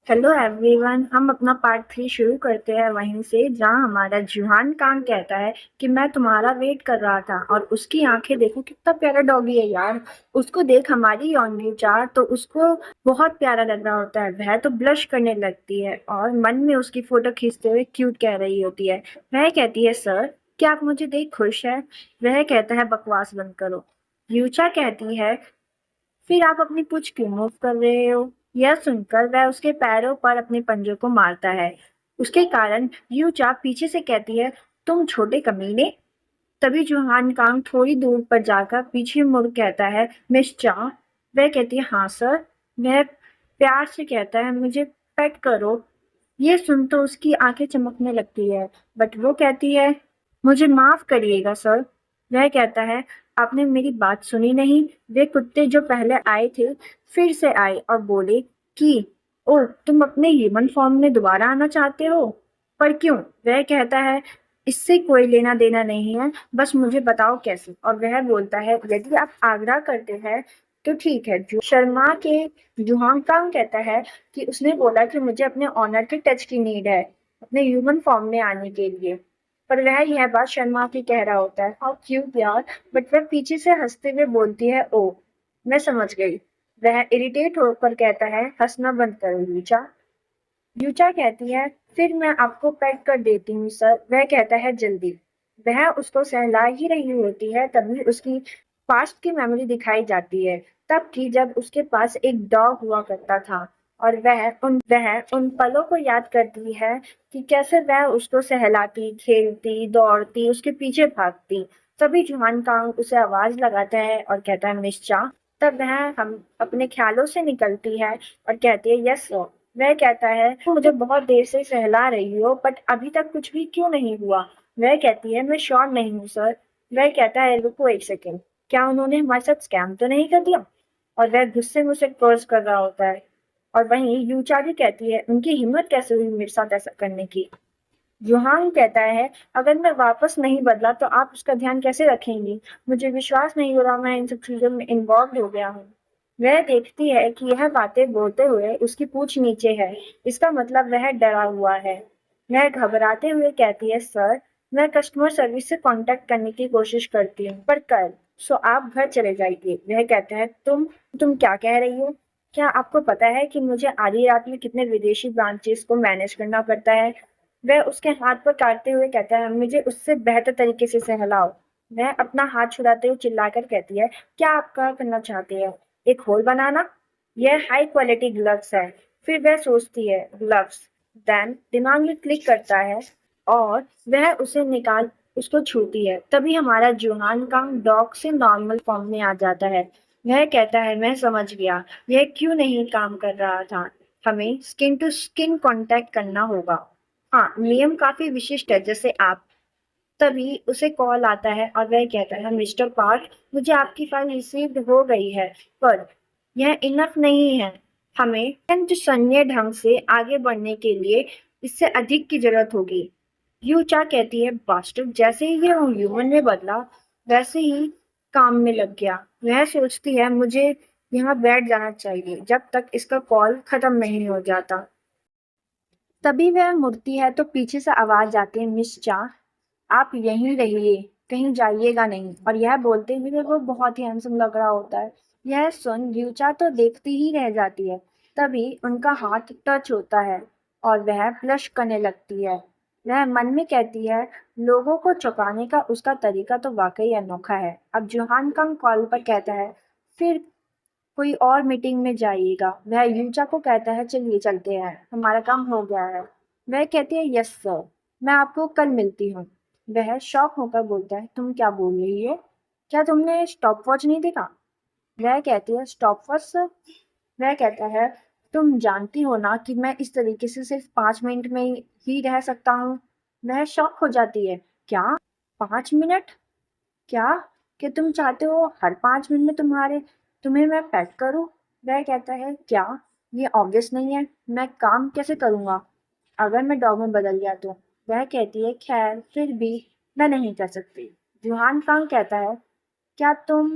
Hello everyone, हम अपना part 3 शुरू करते हैं वहीं से जहाँ हमारा जुहान कांग कहता है कि मैं तुम्हारा वेट कर रहा था। और उसकी आंखें देखो, कितना प्यारा डॉगी है यार। उसको देख हमारी योन्गी चार तो उसको बहुत प्यारा लग रहा होता है। वह तो ब्लश करने लगती है और मन में उसकी फोटो खींचते हुए क्यूट कह रही होती है। वह कहती है, सर क्या आप मुझे देख खुश है? वह कहता है, बकवास बंद करो। यूचा कहती है, फिर आप अपनी पूंछ क्यों मूव कर रहे हो? यह सुनकर वह उसके पैरों पर अपने पंजों को मारता है। उसके कारण यूचा पीछे से कहती है, तुम छोटे कमीने। तभी जुहान कांग थोड़ी दूर पर जाकर पीछे मुड़ कहता है, मिस चा। वह कहती है, हाँ सर। वह प्यार से कहता है, मुझे पेट करो। ये सुन तो उसकी आंखें चमकने लगती है, बट वो कहती है, मुझे माफ करिएगा सर। वह कहता है, आपने मेरी बात सुनी नहीं? वे कुत्ते जो पहले आए थे फिर से आए और बोले कि ओह, तुम अपने ह्यूमन फॉर्म में दोबारा आना चाहते हो? पर क्यों? वह कहता है, इससे कोई लेना देना नहीं है, बस मुझे बताओ कैसे। और वह बोलता है, यदि आप आग्रह करते हैं तो ठीक है। जो शर्मा के जुहांग कांग कहता है कि उसने बोला कि मुझे अपने ऑनर के टच की नीड है अपने ह्यूमन फॉर्म में आने के लिए। पर वह यह बात शर्मा की कह रहा होता है, हाउ क्यूट यार। बट वह पीछे से हंसते हुए बोलती है, ओ मैं समझ गई। वह इरिटेट होकर कहता है, हंसना बंद करो यूचा। यूचा कहती है, फिर मैं आपको पैक कर देती हूँ सर। वह कहता है, जल्दी। वह उसको सहला ही रही होती है तभी उसकी पास्ट की मेमोरी दिखाई जाती है, तब की जब उसके पास एक डॉग हुआ करता था। और वह उन पलों को याद करती है कि कैसे वह उसको सहलाती, खेलती, दौड़ती, उसके पीछे भागती। तभी जुहान कांग उसे आवाज लगाता है और कहता है, मिर्चा। तब वह हम अपने ख्यालों से निकलती है और कहती है, यस सर। वह कहता है, तुम मुझे बहुत देर से सहला रही हो बट अभी तक कुछ भी क्यों नहीं हुआ? वह कहती है, मैं श्योर नहीं हूँ सर। वह कहता है, रुको एक सेकेंड, क्या उन्होंने हमारे साथ स्कैम तो नहीं कर दिया? और वह गुस्से में उसे कर्स कर रहा होता है। और वहीं यूचा भी कहती है, उनकी हिम्मत कैसे हुई मेरे साथ ऐसा करने की? यूहान कहता है, अगर मैं वापस नहीं बदला तो आप उसका ध्यान कैसे रखेंगी? मुझे विश्वास नहीं हो रहा मैं इन सब चीजों में इन्वॉल्व हो गया हूँ। वह देखती है कि यह बातें बोलते हुए उसकी पूंछ नीचे है। इसका मतलब वह डरा हुआ है। वह घबराते हुए कहती है, सर मैं कस्टमर सर्विस से कांटेक्ट करने की कोशिश करती हूँ पर कल। सो आप घर चले जाइए। वह कहता है, तुम क्या कह रही हो? क्या आपको पता है कि मुझे आधी रात में कितने विदेशी ब्रांचेस को मैनेज करना पड़ता है? वह उसके हाथ पर काटते हुए कहता है, मुझे उससे बेहतर तरीके से सहलाओ। वह अपना हाथ छुड़ाते हुए चिल्लाकर कहती है, क्या आप क्या करना चाहते हैं? एक होल बनाना? यह हाई क्वालिटी ग्लव्स है। फिर वह सोचती है, ग्लव्स। देन दिमाग में क्लिक करता है और वह उसे निकाल उसको छूती है। तभी हमारा जुहान का डॉग से नॉर्मल फॉर्म में आ जाता है। वह कहता है, मैं समझ गया यह क्यों नहीं काम कर रहा था। हमें स्किन टू स्किन कांटेक्ट करना होगा। हाँ, नियम काफी विशिष्ट है, जैसे आप। तभी उसे कॉल आता है और वह कहता है, मिस्टर पार्क, मुझे आपकी फाइल रिसीव्ड हो गई है, पर यह इनफ नहीं है। हमें संजय ढंग से आगे बढ़ने के लिए इससे अधिक की जरूरत होगी। यूचा कहती है, बास्टर्ड, जैसे ही ये ह्यूमन में बदला वैसे ही काम में लग गया। वह सोचती है, मुझे यहाँ बैठ जाना चाहिए जब तक इसका कॉल खत्म नहीं हो जाता। तभी वह मुड़ती है तो पीछे से आवाज आती है, मिस चा, आप यहीं रहिए, कहीं जाइएगा नहीं। और यह बोलते हुए वो बहुत ही हैंडसम लग रहा होता है। यह सुन र्यूचा तो देखती ही रह जाती है। तभी उनका हाथ टच होता है और वह ब्लश करने लगती है। वह मन में कहती है, लोगों को चौंकाने का उसका तरीका तो वाकई अनोखा है। अब जुहान कम कॉल पर कहता है, फिर कोई और मीटिंग में जाइएगा। वह यूचा को कहता है, चलिए चलते हैं, हमारा काम हो गया है। वह कहती है, यस सर, मैं आपको कल मिलती हूँ। वह शॉक होकर बोलता है, तुम क्या बोल रही हो? क्या तुमने स्टॉप वॉच नहीं देखा? वह कहती है, स्टॉप वॉच सर? वह कहता है, तुम जानती हो ना कि मैं इस तरीके से सिर्फ 5 मिनट में ही रह सकता हूँ। वह शॉक हो जाती है, क्या 5 मिनट? क्या? कि तुम चाहते हो हर 5 मिनट में तुम्हें मैं पेट करूं? वह कहता है, क्या ये ऑब्वियस नहीं है? मैं काम कैसे करूंगा अगर मैं डॉग में बदल गया तो? वह कहती है, खैर फिर भी मैं नहीं कर सकती। जुहान कांग कहता है, क्या तुम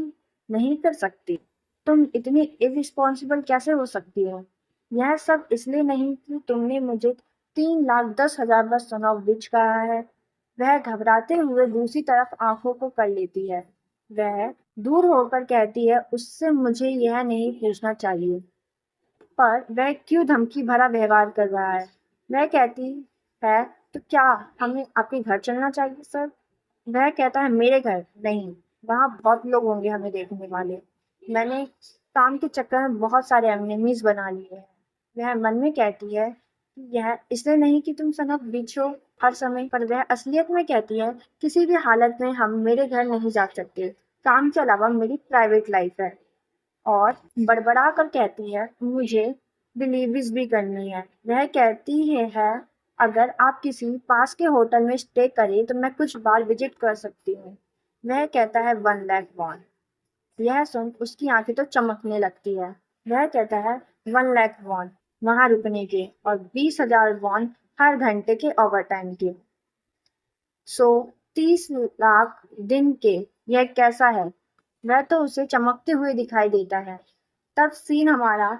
नहीं कर सकती? तुम इतनी इरिस्पॉन्सिबल कैसे हो सकती हो? यह सब इसलिए नहीं कि तुमने मुझे 3,10,000 बस सन ऑफ बिच कहा है। वह घबराते हुए दूसरी तरफ आंखों को कर लेती है। वह दूर होकर कहती है, उससे मुझे यह नहीं पूछना चाहिए, पर वह क्यों धमकी भरा व्यवहार कर रहा है। वह कहती है, तो क्या हमें आपके घर चलना चाहिए सर? वह कहता है, मेरे घर नहीं, वहाँ बहुत लोग होंगे हमें देखने वाले। मैंने काम के चक्कर में बहुत सारे एनिमीज बना लिए हैं। वह मन में कहती है कि यह इसलिए नहीं कि तुम सनक बिछ हो हर समय, पर वह असलियत में कहती है, किसी भी हालत में हम मेरे घर नहीं जा सकते। काम के अलावा मेरी प्राइवेट लाइफ है। और बड़बड़ा कर कहती है, मुझे डिलीवरीज भी करनी है। वह कहती है, अगर आप किसी पास के होटल में स्टे करें तो मैं कुछ बार विजिट कर सकती हूँ। वह कहता है, 1 लाख वॉन। यह सुन उसकी आंखें तो चमकने लगती है। वह कहता है, 1 लाख वॉन वहां रुकने के और 20,000 वॉन हर घंटे के ओवर टाइम के। सो 30 लाख दिन के। यह कैसा है? वह तो उसे चमकते हुए दिखाई देता है। तब सीन हमारा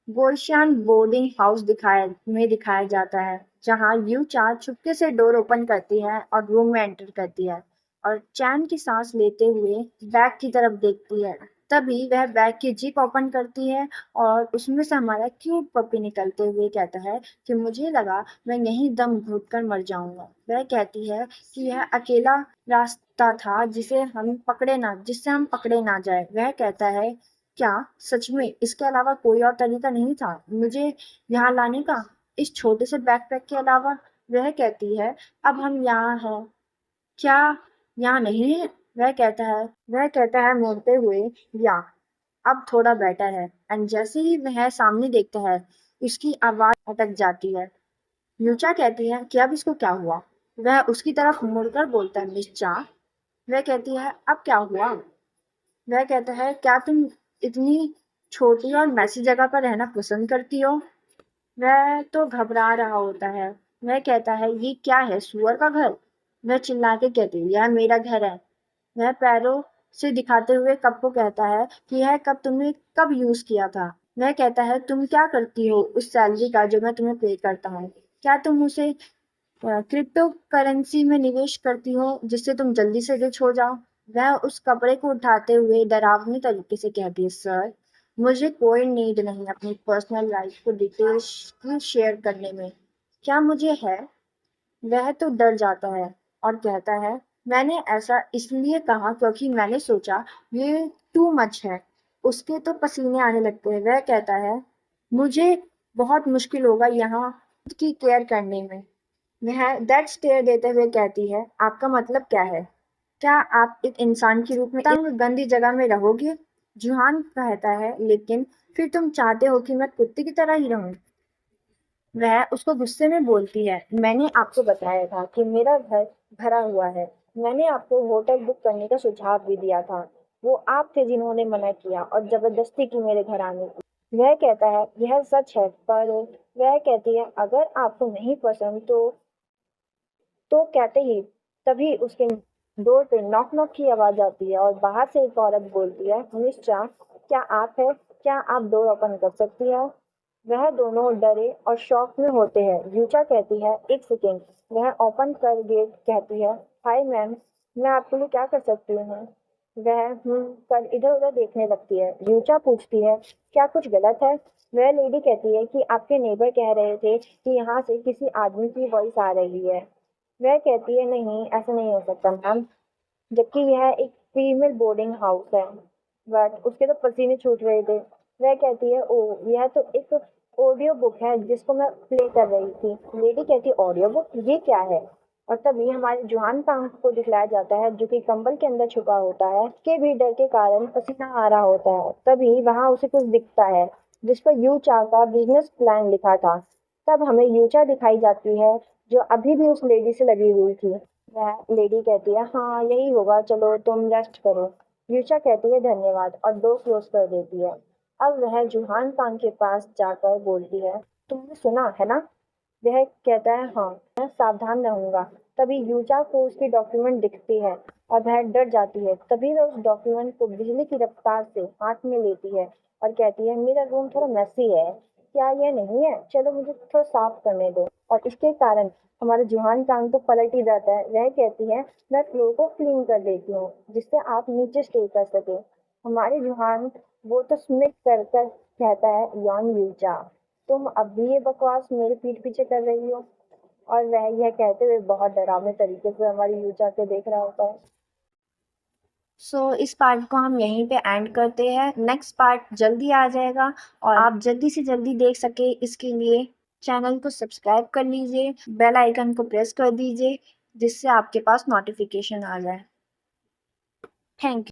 गोशियान बोर्डिंग हाउस दिखाया जाता है, जहाँ यू चार चुपके से डोर ओपन करती है और रूम में एंटर करती है और चैन की सांस लेते हुए बैग की तरफ देखती है। तभी वह बैग की जिप ओपन करती है और उसमें से हमारा क्यूट पपी निकलते हुए कहता है कि मुझे लगा मैं यहीं दम घुट कर मर जाऊंगा। वह कहती है कि यह अकेला रास्ता था जिससे हम पकड़े ना जाए। वह कहता है, क्या सच में इसके अलावा कोई और तरीका नहीं था मुझे यहाँ लाने का, इस छोटे से बैकपैक के अलावा? वह कहती है, अब हम यहाँ हैं, क्या यहाँ नहीं है? वह कहता है मुड़ते हुए, या अब थोड़ा बेटर है। एंड जैसे ही वह सामने देखता है, उसकी आवाज अटक जाती है। यूचा कहती है कि अब इसको क्या हुआ? वह उसकी तरफ मुड़कर बोलता है, मिस चा। वह कहती है, अब क्या हुआ? वह कहता है, क्या तुम इतनी छोटी और मैसी जगह पर रहना पसंद करती हो? वह तो घबरा रहा होता है। वह कहता है, ये क्या है, सुअर का घर? वह चिल्ला के कहती है, यह मेरा घर है। वह पैरों से दिखाते हुए कप को कहता है कि यह कप तुमने कब यूज किया था? वह कहता है, तुम क्या करती हो उस सैलरी का जो मैं तुम्हें पे करता हूँ? क्या तुम उसे क्रिप्टो करेंसी में निवेश करती हो जिससे तुम जल्दी से रिच हो जाओ? वह उस कपड़े को उठाते हुए डरावनी तरीके से कहती है, सर, मुझे कोई नीड नहीं अपनी पर्सनल लाइफ को डिटेल्स की शेयर करने में। क्या मुझे है? वह तो डर जाता है और कहता है, मैंने ऐसा इसलिए कहा क्योंकि मैंने सोचा ये टू मच है। उसके तो पसीने आने लगते हैं। वह कहता है, मुझे बहुत मुश्किल होगा यहाँ खुद की केयर करने में। वह दैट स्टेयर देते हुए कहती है, आपका मतलब क्या है? क्या आप एक इंसान के रूप में तंग गंदी जगह में रहोगे? जुहान कहता है, लेकिन फिर तुम चाहते हो कि मैं कुत्ते की तरह ही रहूं? वह उसको गुस्से में बोलती है, मैंने आपको बताया था कि मेरा घर भरा हुआ है। मैंने आपको होटल बुक करने का सुझाव भी दिया था। वो आप थे जिन्होंने मना किया और जबरदस्ती की मेरे घर आने की। वह कहता है, यह सच है, पर वह कहती है, अगर आपको नहीं पसंद तो कहते ही तभी उसके डोर पे नॉक नॉक की आवाज आती है और बाहर से एक औरत बोलती है, मिस चा, क्या आप है? क्या आप डोर ओपन कर सकती है? वह दोनों डरे और शॉक में होते हैं। यूचा कहती है, एक सेकेंड। वह ओपन कर गेट कहती है, हाय मैम, मैं आपके लिए क्या कर सकती हूँ? वह कर इधर उधर देखने लगती है। यूचा पूछती है, क्या कुछ गलत है? वह लेडी कहती है कि आपके नेबर कह रहे थे कि यहाँ से किसी आदमी की वॉइस आ रही है। वह कहती है, नहीं, ऐसा नहीं हो सकता मैम, जबकि यह एक फीमेल बोर्डिंग हाउस है। बट उसके तो पसीने छूट रहे थे। वह कहती है, ओ, यह तो एक ऑडियो बुक है जिसको मैं प्ले कर रही थी। लेडी कहती है, ऑडियो बुक, ये क्या है? और तभी हमारे जुहान कांग को दिखलाया जाता है, जो कि कंबल के अंदर छुपा होता है, के भी डर के कारण पसीना आ रहा होता है। तभी वहां उसे कुछ दिखता है जिस पर यू चा का बिजनेस प्लान लिखा था। तब हमें यूचा दिखाई जाती है, जो अभी भी उस लेडी से लगी हुई थी। वह लेडी कहती है, हाँ यही होगा, चलो तुम रेस्ट करो। यूचा कहती है, धन्यवाद, और डोर क्लोज कर देती है। अब वह जुहान खान के पास जाकर बोलती है, तुमने सुना है ना? वह कहता है, हाँ, मैं सावधान रहूंगा। तभी यूचा को उसकी डॉक्यूमेंट दिखती है और वह डर जाती है। तभी वह उस डॉक्यूमेंट को बिजली की रफ्तार से हाथ में लेती है और कहती है, मेरा रूम थोड़ा मैसी है, क्या यह नहीं है? चलो मुझे थोड़ा साफ करने दो। और इसके कारण हमारा जुहान कांग तो पलट ही जाता है। वह कहती है, मैं फ्लोर को क्लीन कर देती हूँ जिससे आप नीचे स्टे कर सके। हमारे जुहान वो तो स्मित कर कर कहता है, यॉन यूचा, तुम अब भी ये बकवास मेरे पीठ पीछे कर रही हो। और वह यह कहते हुए बहुत डरावने तरीके से हमारी यूचा को देख रहा होता है। इस पार्ट को हम यहीं पे एंड करते हैं। नेक्स्ट पार्ट जल्दी आ जाएगा और आप जल्दी से जल्दी देख सके इसके लिए चैनल को सब्सक्राइब कर लीजिए, बेल आइकन को प्रेस कर दीजिए जिससे आपके पास नोटिफिकेशन आ जाए। Thank you.